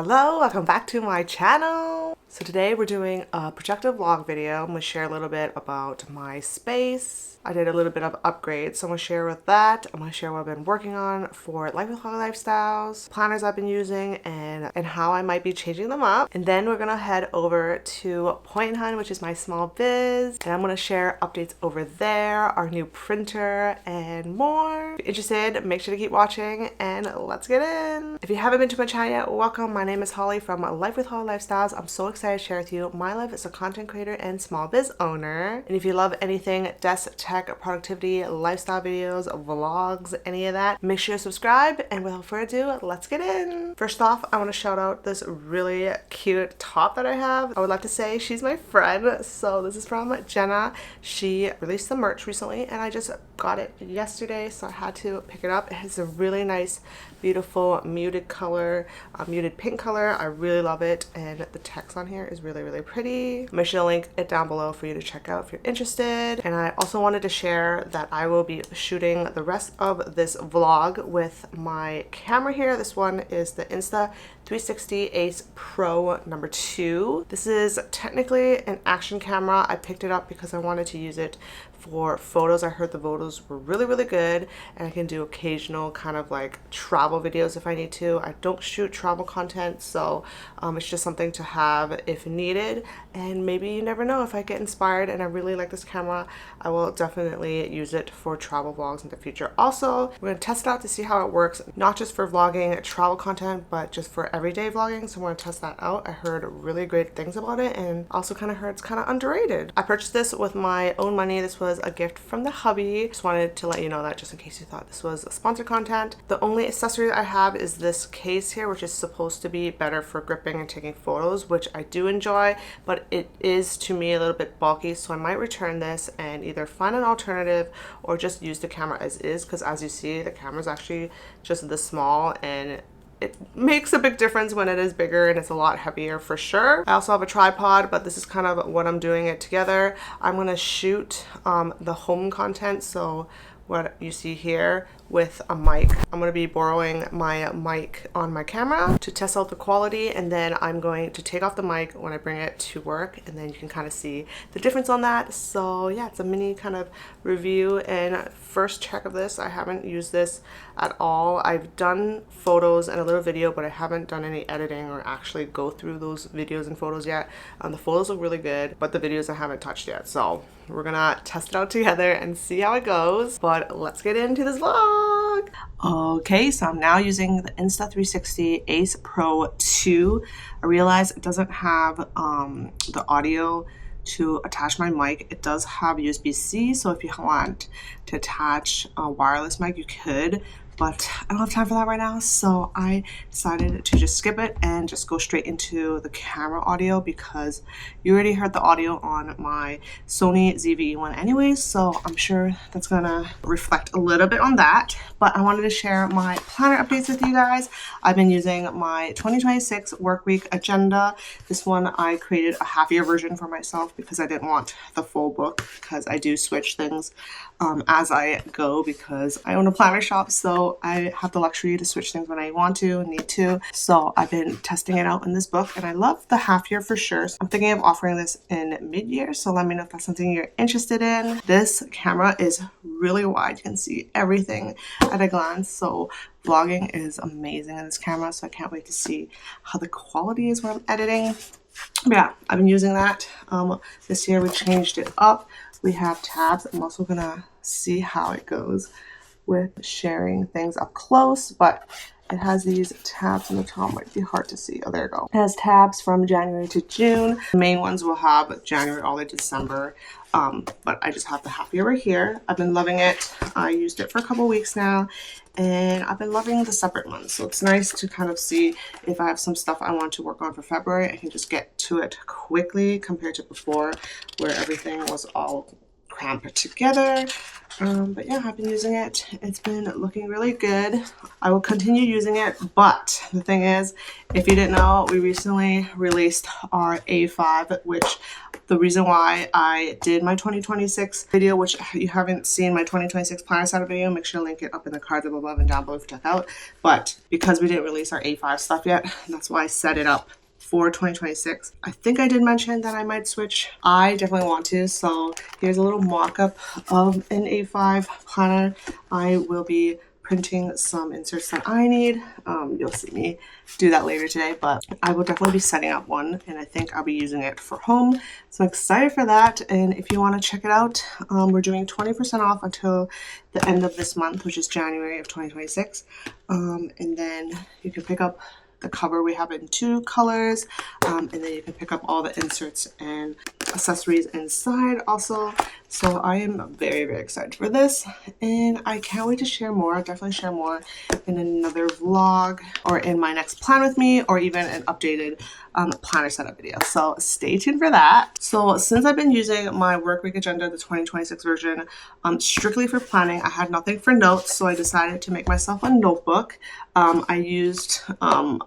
Hello, welcome back to my channel. So today we're doing a projected vlog video. I'm going to share a little bit about my space. I did a little bit of upgrades, so I'm going to share with that. I'm going to share what I've been working on for Life with Hog Lifestyles, planners I've been using, and how I might be changing them up. And then we're going to head over to Poi Hun, which is my small biz, and I'm going to share updates over there, our new printer, and more. If you're interested, make sure to keep watching, and let's get in. If you haven't been to my channel yet, welcome. My name is Holly from Life with Hog Lifestyles. I'm so excited to share with you my life as a content creator and small biz owner. And if you love anything desk tech, productivity, lifestyle videos, vlogs, any of that, make sure to subscribe. And without further ado, let's get in. First off, I want to shout out this really cute top that I have. I would like to say she's my friend. So this is from Jenna. She released some merch recently and I just got it yesterday, so I had to pick it up. It has a really nice, beautiful muted color, muted pink color. I really love it, and the text on here is really, really pretty. I'm going to link it down below for you to check out if you're interested. And I also wanted to share that I will be shooting the rest of this vlog with my camera here. This one is the Insta360 Ace Pro number 2. This is technically an action camera. I picked it up because I wanted to use it for photos. I heard the photos were really, really good, and I can do occasional kind of like travel videos if I need to. I don't shoot travel content, so it's just something to have if needed. And maybe you never know, if I get inspired and I really like this camera, I will definitely use it for travel vlogs in the future. Also, we're going to test it out to see how it works, not just for vlogging travel content, but just for everyday vlogging. So I'm going to test that out. I heard really great things about it, and also kind of heard it's kind of underrated. I purchased this with my own money. This was a gift from the hubby. Just wanted to let you know that, just in case you thought this was sponsored content. The only accessory I have is this case here, which is supposed to be better for gripping and taking photos, which I do enjoy, but it is to me a little bit bulky, so I might return this and either find an alternative or just use the camera as is, because as you see, the camera is actually just this small, and it makes a big difference when it is bigger and it's a lot heavier for sure. I also have a tripod, but this is kind of what I'm doing it together. I'm going to shoot the home content, so what you see here with a mic. I'm going to be borrowing my mic on my camera to test out the quality, and then I'm going to take off the mic when I bring it to work, and then you can kind of see the difference on that. So yeah, it's a mini kind of review and first check of this. I haven't used this at all. I've done photos and a little video, but I haven't done any editing or actually go through those videos and photos yet. The photos look really good, but the videos I haven't touched yet. So we're gonna test it out together and see how it goes. But let's get into this vlog. Okay, so I'm now using the Insta360 Ace Pro 2. I realize it doesn't have the audio to attach my mic. It does have USB-C, so if you want to attach a wireless mic, you could, but I don't have time for that right now, so I decided to just skip it and just go straight into the camera audio, because you already heard the audio on my Sony ZV-E1 anyways, so I'm sure that's gonna reflect a little bit on that. But I wanted to share my planner updates with you guys. I've been using my 2026 work week agenda. This one I created a half-year version for myself because I didn't want the full book, because I do switch things as I go, because I own a planner shop, so I have the luxury to switch things when I want to and need to. So I've been testing it out in this book, and I love the half year for sure. So I'm thinking of offering this in mid-year, so let me know if that's something you're interested in. This camera is really wide. You can see everything at a glance, so vlogging is amazing in this camera, so I can't wait to see how the quality is when I'm editing. But yeah, I've been using that. This year we changed it up. We have tabs. I'm also gonna see how it goes with sharing things up close, but it has these tabs on the top. Might be hard to see. Oh, there you go. It has tabs from January to June. The main ones will have January all the way to December, but I just have the half year right here. I've been loving it. I used it for a couple weeks now, and I've been loving the separate ones. So it's nice to kind of see if I have some stuff I want to work on for February, I can just get to it quickly compared to before, where everything was all cramped together. But yeah, I've been using it. It's been looking really good. I will continue using it, but the thing is, if you didn't know, we recently released our A5, which the reason why I did my 2026 video, which you haven't seen my 2026 planner setup video, make sure to link it up in the cards above and down below if you check out. But because we didn't release our A5 stuff yet, that's why I set it up for 2026. I think I did mention that I might switch. I definitely want to, so here's a little mock-up of an A5 planner. I will be printing some inserts that I need. You'll see me do that later today, but I will definitely be setting up one, and I think I'll be using it for home. So I'm excited for that, and if you want to check it out, we're doing 20% off until the end of this month, which is January of 2026, and then you can pick up the cover. We have it in 2 colors, and then you can pick up all the inserts and accessories inside also. So I am very, very excited for this, and I can't wait to share more. I'll definitely share more in another vlog or in my next plan with me, or even an updated planner setup video. So stay tuned for that. So since I've been using my work week agenda, the 2026 version, strictly for planning, I had nothing for notes, so I decided to make myself a notebook. I used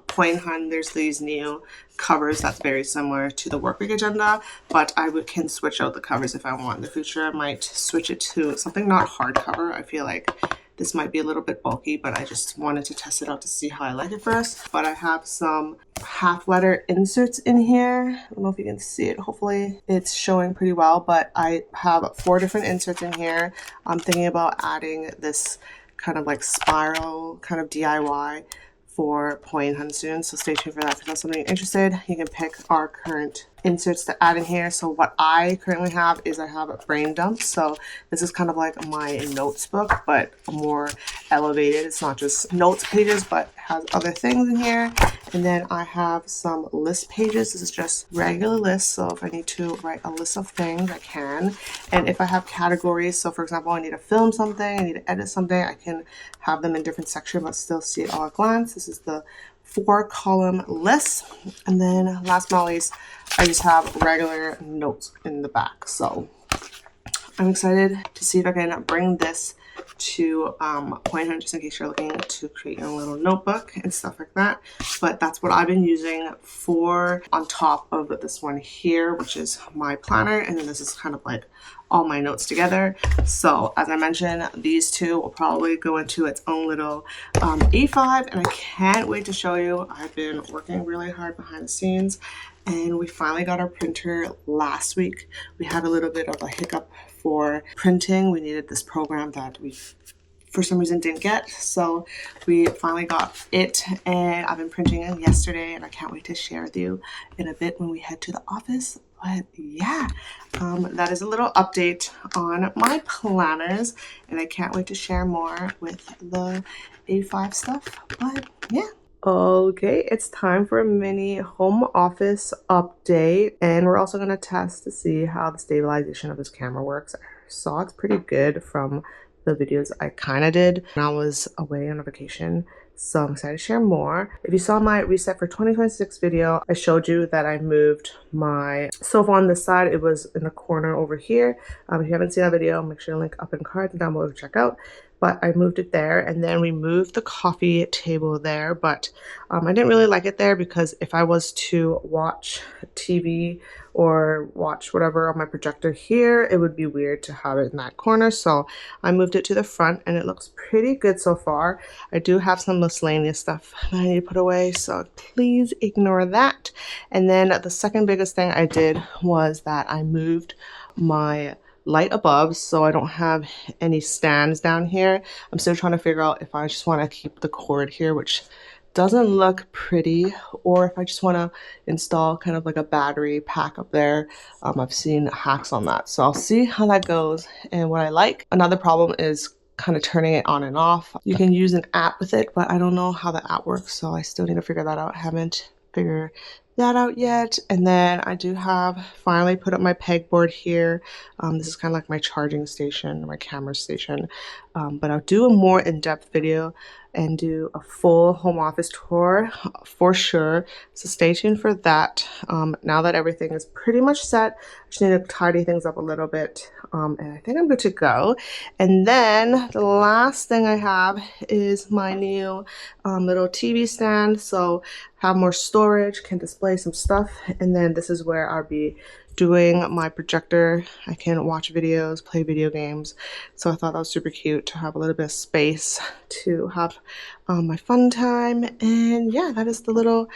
Poi Hun. There's these new covers that's very similar to the work week agenda, but I can switch out the covers if I want. In the future, I might switch it to something not hardcover. I feel like this might be a little bit bulky, but I just wanted to test it out to see how I like it first. But I have some half letter inserts in here. I don't know if you can see it. Hopefully it's showing pretty well, but I have 4 different inserts in here. I'm thinking about adding this kind of like spiral kind of DIY for Poi Hun soon, so stay tuned for that. If that's something you're interested, you can pick our current inserts to add in here. So what I currently have is I have a brain dump. So this is kind of like my notes book, but more elevated. It's not just notes pages, but has other things in here. And then I have some list pages. This is just regular lists. So if I need to write a list of things, I can. And if I have categories, so for example, I need to film something, I need to edit something, I can have them in different sections, but still see it all at a glance. This is the 4-column list. And then last but not least, I just have regular notes in the back. So I'm excited to see if I can bring this to Poi Hun, just in case you're looking to create your own little notebook and stuff like that. But that's what I've been using for on top of this one here, which is my planner, and then this is kind of like all my notes together. So as I mentioned, these 2 will probably go into its own little A5, and I can't wait to show you. I've been working really hard behind the scenes, and we finally got our printer last week. We had a little bit of a hiccup for printing. We needed this program that we for some reason didn't get, so we finally got it, and I've been printing it yesterday, and I can't wait to share with you in a bit when we head to the office. But yeah, that is a little update on my planners, and I can't wait to share more with the A5 stuff. But yeah. Okay, it's time for a mini home office update, and we're also going to test to see how the stabilization of this camera works. I saw it's pretty good from the videos I kind of did when I was away on a vacation, so I'm excited to share more. If you saw my reset for 2026 video, I showed you that I moved my sofa on this side. It was in the corner over here. If you haven't seen that video, make sure to link up in cards and down below to check out. But I moved it there, and then we moved the coffee table there, but I didn't really like it there because if I was to watch TV or watch whatever on my projector here, it would be weird to have it in that corner. So I moved it to the front, and it looks pretty good so far. I do have some miscellaneous stuff that I need to put away, so please ignore that. And then the second biggest thing I did was that I moved my light above, so I don't have any stands down here. I'm still trying to figure out if I just want to keep the cord here, which doesn't look pretty, or if I just want to install kind of like a battery pack up there. I've seen hacks on that, so I'll see how that goes and what I like. Another problem is kind of turning it on and off. You can use an app with it, but I don't know how the app works, so I still need to figure that out. I haven't figured that out yet. And then I do have finally put up my pegboard here. This is kind of like my charging station, my camera station, but I'll do a more in-depth video and do a full home office tour for sure. So stay tuned for that. Now that everything is pretty much set, I just need to tidy things up a little bit, and I think I'm good to go. And then the last thing I have is my new little TV stand. So have more storage, can display some stuff, and then this is where I'll be doing my projector. I can watch videos, play video games. So I thought that was super cute to have a little bit of space to have my fun time. And yeah, that is the little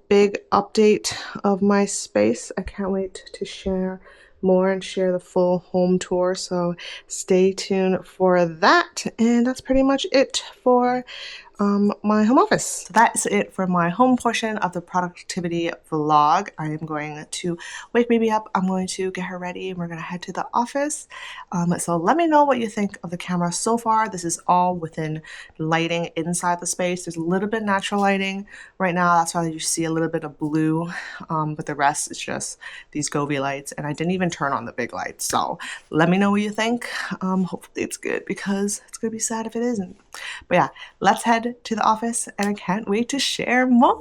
big update of my space. I can't wait to share more and share the full home tour, so stay tuned for that. And that's pretty much it for my home office. So that's it for my home portion of the productivity vlog. I am going to wake baby up. I'm going to get her ready and we're going to head to the office. So let me know what you think of the camera so far. This is all within lighting inside the space. There's a little bit of natural lighting right now. That's why you see a little bit of blue, but the rest is just these Govee lights, and I didn't even turn on the big lights. So let me know what you think. Hopefully it's good, because it's going to be sad if it isn't. But yeah, let's head to the office, and I can't wait to share more.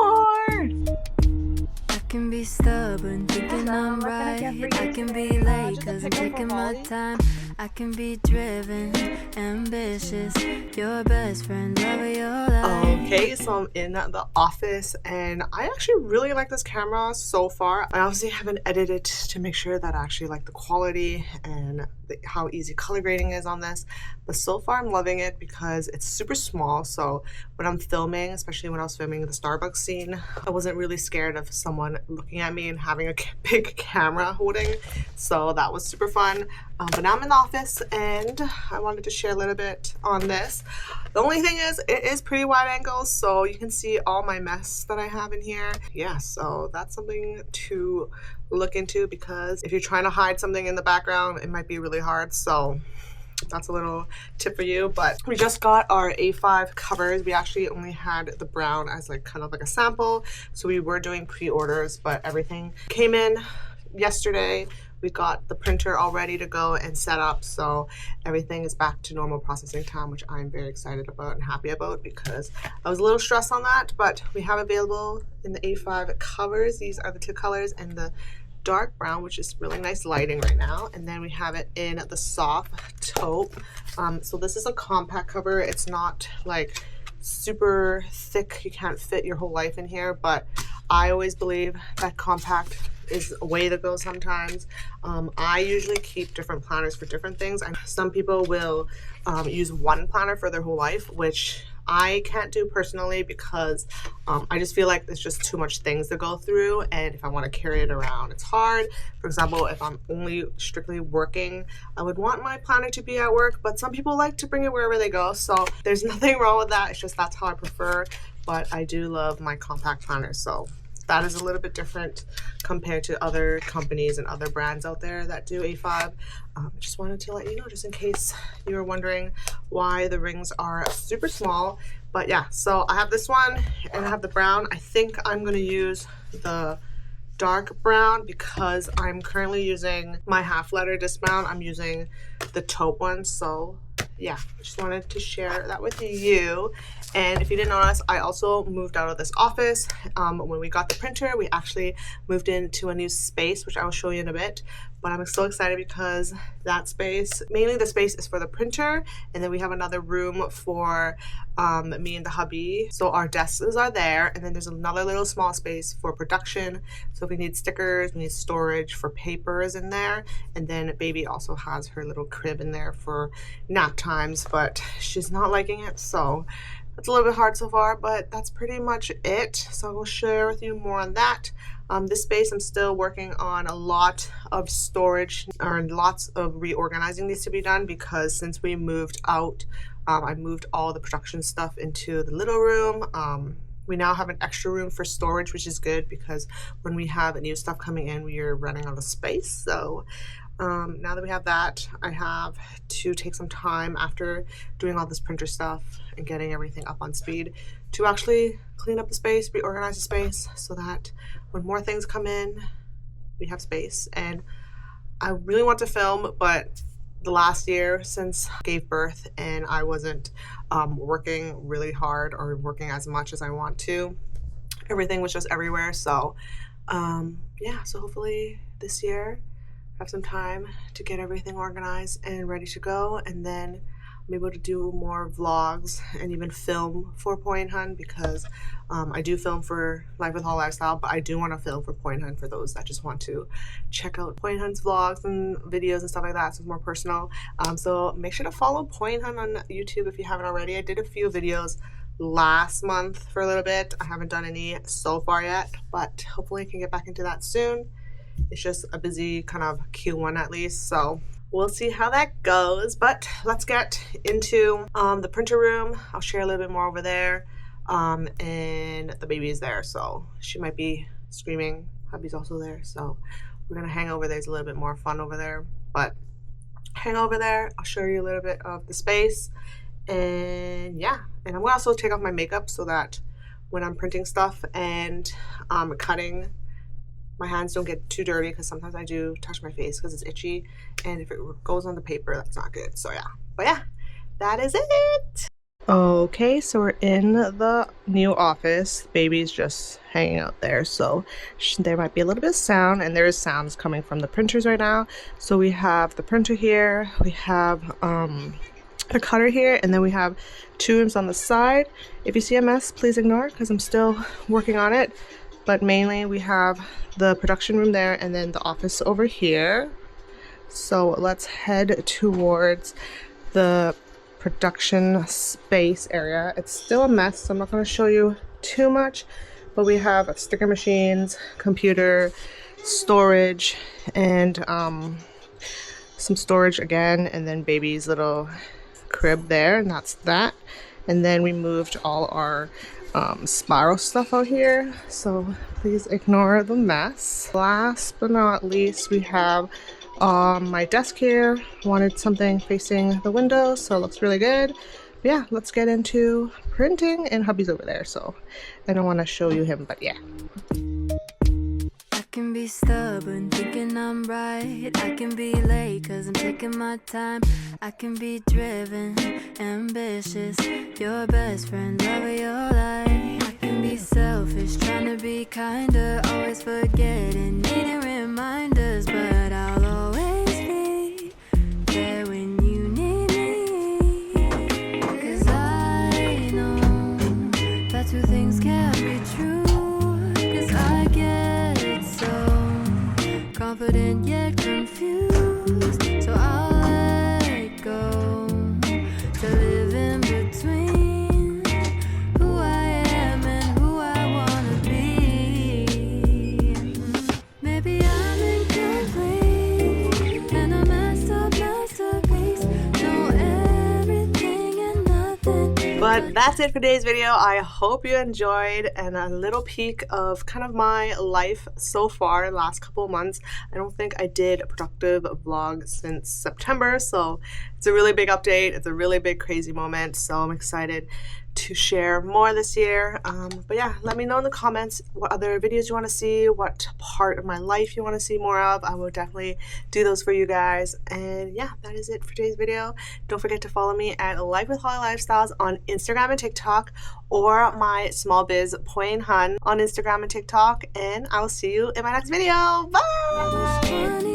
I can be stubborn, thinking I'm right. I can be late, cause I'm taking my time. I can be driven, ambitious, your best friend, love of your life. Okay, so I'm in the office, and I actually really like this camera so far. I obviously haven't edited to make sure that I actually like the quality and how easy color grading is on this, but so far I'm loving it because it's super small. So when I'm filming, especially when I was filming the Starbucks scene, I wasn't really scared of someone looking at me and having a big camera holding, so that was super fun. But now I'm in the office and I wanted to share a little bit on this. The only thing is, it is pretty wide angle, so you can see all my mess that I have in here. Yeah, so that's something to look into, because if you're trying to hide something in the background, it might be really hard. So that's a little tip for you. But we just got our A5 covers. We actually only had the brown as like kind of like a sample, so we were doing pre-orders, but everything came in yesterday. We got the printer all ready to go and set up, so everything is back to normal processing time, which I'm very excited about and happy about, because I was a little stressed on that. But we have available in the A5 covers. These are the two colors, and the dark brown, which is really nice lighting right now, and then we have it in the soft taupe. So this is a compact cover. It's not like super thick, you can't fit your whole life in here, but I always believe that compact is a way to go sometimes. I usually keep different planners for different things. Some people will use one planner for their whole life, which I can't do personally, because I just feel like there's just too much things to go through, and if I want to carry it around, it's hard. For example, if I'm only strictly working, I would want my planner to be at work, but some people like to bring it wherever they go, so there's nothing wrong with that. It's just that's how I prefer, but I do love my compact planners, so that is a little bit different compared to other companies and other brands out there that do A5. Just wanted to let you know, just in case you were wondering why the rings are super small. But yeah, so I have this one and I have the brown. I think I'm going to use the dark brown because I'm currently using my half letter dismount. I'm using the taupe one, so yeah, just wanted to share that with you. And if you didn't notice, I also moved out of this office. When we got the printer, we actually moved into a new space, which I will show you in a bit. But I'm so excited because that space, mainly the space is for the printer, and then we have another room for me and the hubby. So our desks are there, and then there's another little small space for production. So if we need stickers, we need storage for papers in there. And then baby also has her little crib in there for nap times, but she's not liking it, so it's a little bit hard so far, but that's pretty much it. So I will share with you more on that. This space, I'm still working on a lot of storage, and lots of reorganizing needs to be done, because since we moved out, I moved all the production stuff into the little room. We now have an extra room for storage, which is good, because when we have new stuff coming in, we are running out of space. So now that we have that, I have to take some time after doing all this printer stuff and getting everything up on speed to actually clean up the space, reorganize the space, so that when more things come in, we have space. And I really want to film, but the last year since I gave birth, and I wasn't working really hard or working as much as I want to. Everything was just everywhere. So yeah, so hopefully this year I have some time to get everything organized and ready to go, and then I'm able to do more vlogs and even film for Poi Hun, because I do film for Life with Hall Lifestyle, but I do want to film for Poi Hun for those that just want to check out Poi Hun's vlogs and videos and stuff like that. So it's more personal. So make sure to follow Poi Hun on YouTube if you haven't already. I did a few videos last month for a little bit. I haven't done any so far yet, but hopefully I can get back into that soon. It's just a busy kind of Q1 at least, so we'll see how that goes. But let's get into the printer room. I'll share a little bit more over there, and the baby is there, so she might be screaming. Hubby's also there, so we're gonna hang over there. It's a little bit more fun over there, but hang over there. I'll show you a little bit of the space, and yeah, and I'm gonna also take off my makeup so that when I'm printing stuff and cutting, my hands don't get too dirty, because sometimes I do touch my face because it's itchy, and if it goes on the paper, that's not good. So yeah, but yeah, that is it. Okay, so we're in the new office. Baby's just hanging out there, so there might be a little bit of sound, and there is sounds coming from the printers right now. So we have the printer here, we have the cutter here, and then we have two rooms on the side. If you see a mess, please ignore it, because I'm still working on it. But mainly we have the production room there, and then the office over here. So let's head towards the production space area. It's still a mess, so I'm not going to show you too much, but we have sticker machines, computer, storage, and some storage again, and then baby's little crib there, and that's that. And then we moved all our spiral stuff out here, so please ignore the mess. Last but not least, we have my desk here. Wanted something facing the window, so it looks really good. But yeah, let's get into printing, and hubby's over there, so I don't want to show you him, but yeah. I can be stubborn, thinking I'm right. I can be late, cause I'm taking my time. I can be driven, ambitious, your best friend, love of your life. I can be selfish, trying to be kinder, always forgetting, needing reminders. But I'll always be there when you need me. Cause I know that two things can't be true. Cause I get so confident yet confused, so I'll let go to live in between who I am and who I wanna be. Maybe I'm incomplete and a messed up masterpiece, know everything and nothing. But that's it for today's video. I hope you enjoyed, and a little peek of kind of my life so far in the last couple of months. I don't think I did a productive vlog since September, so it's a really big update. It's a really big crazy moment, so I'm excited to share more this year. But yeah, let me know in the comments what other videos you want to see, what part of my life you want to see more of. I will definitely do those for you guys. And yeah, that is it for today's video. Don't forget to follow me at Life with Holly Lifestyles on Instagram and TikTok, or my small biz Poi Hun on Instagram and TikTok. And I will see you in my next video. Bye!